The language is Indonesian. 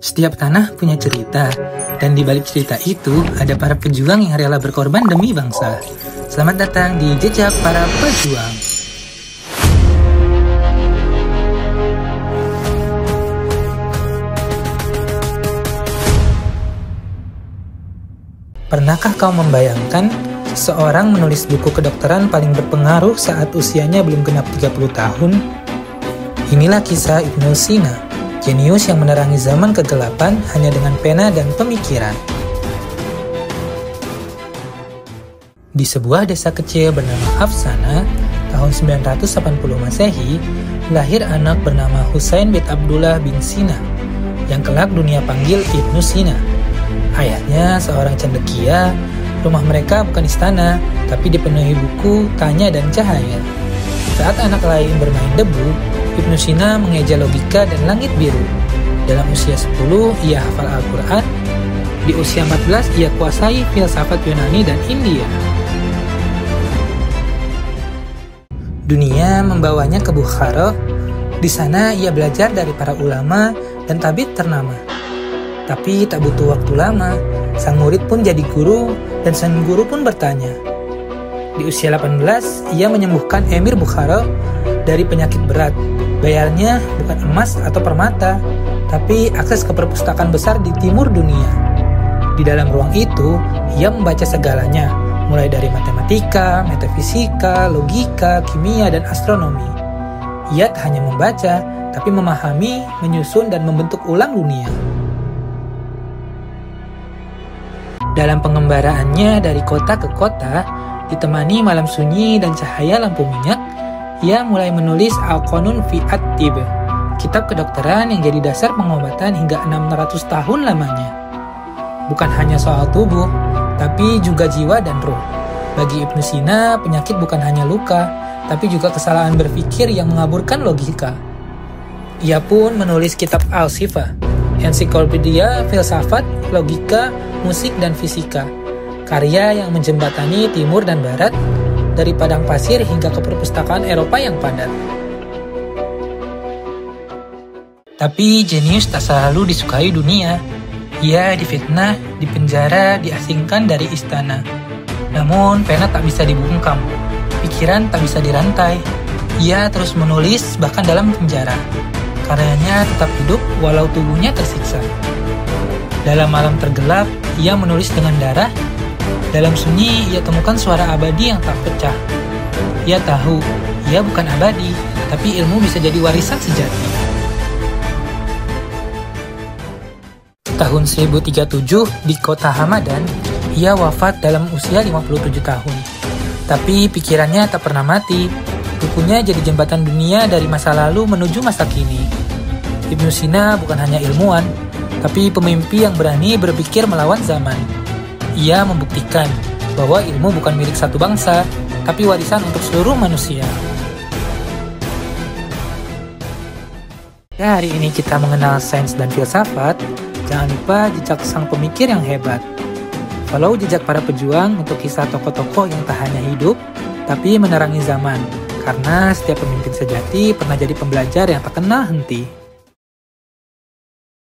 Setiap tanah punya cerita, dan di balik cerita itu ada para pejuang yang rela berkorban demi bangsa. Selamat datang di Jejak Para Pejuang. Pernahkah kau membayangkan seseorang menulis buku kedokteran paling berpengaruh saat usianya belum genap 30 tahun? Inilah kisah Ibnu Sina, jenius yang menerangi zaman kegelapan hanya dengan pena dan pemikiran. Di sebuah desa kecil bernama Afsana, tahun 980 Masehi, lahir anak bernama Husain bin Abdullah bin Sina, yang kelak dunia panggil Ibnu Sina. Ayahnya seorang cendekia, rumah mereka bukan istana, tapi dipenuhi buku, tanya, dan cahaya. Saat anak lain bermain debu, Ibnu Sina mengeja logika dan langit biru. Dalam usia 10, ia hafal Al-Quran. Di usia 14, ia kuasai filsafat Yunani dan India. Dunia membawanya ke Bukhara. Di sana ia belajar dari para ulama dan tabib ternama. Tapi tak butuh waktu lama, sang murid pun jadi guru dan sang guru pun bertanya. Di usia 18, ia menyembuhkan Emir Bukhara dari penyakit berat. Bayarnya bukan emas atau permata, tapi akses ke perpustakaan besar di timur dunia. Di dalam ruang itu, ia membaca segalanya, mulai dari matematika, metafisika, logika, kimia, dan astronomi. Ia tak hanya membaca, tapi memahami, menyusun, dan membentuk ulang dunia. Dalam pengembaraannya dari kota ke kota, ditemani malam sunyi dan cahaya lampu minyak, ia mulai menulis Al-Qanun fi At-Tibb, kitab kedokteran yang jadi dasar pengobatan hingga 600 tahun lamanya. Bukan hanya soal tubuh, tapi juga jiwa dan ruh. Bagi Ibnu Sina, penyakit bukan hanya luka, tapi juga kesalahan berpikir yang mengaburkan logika. Ia pun menulis kitab Al-Shifa, ensiklopedia filsafat, logika, musik, dan fisika, karya yang menjembatani timur dan barat, dari padang pasir hingga ke perpustakaan Eropa yang padat. Tapi jenius tak selalu disukai dunia. Ia difitnah, dipenjara, diasingkan dari istana. Namun pena tak bisa dibungkam, pikiran tak bisa dirantai. Ia terus menulis bahkan dalam penjara. Karyanya tetap hidup walau tubuhnya tersiksa. Dalam malam tergelap, ia menulis dengan darah. Dalam sunyi, ia temukan suara abadi yang tak pecah. Ia tahu, ia bukan abadi, tapi ilmu bisa jadi warisan sejati. Tahun 1037, di kota Hamadan, ia wafat dalam usia 57 tahun. Tapi pikirannya tak pernah mati. Bukunya jadi jembatan dunia dari masa lalu menuju masa kini. Ibnu Sina bukan hanya ilmuwan, tapi pemimpi yang berani berpikir melawan zaman. Ia membuktikan bahwa ilmu bukan milik satu bangsa, tapi warisan untuk seluruh manusia. Ya, hari ini kita mengenal sains dan filsafat. Jangan lupa jejak sang pemikir yang hebat. Follow Jejak Para Pejuang untuk kisah tokoh-tokoh yang tak hanya hidup, tapi menerangi zaman. Karena setiap pemimpin sejati pernah jadi pembelajar yang tak kenal henti.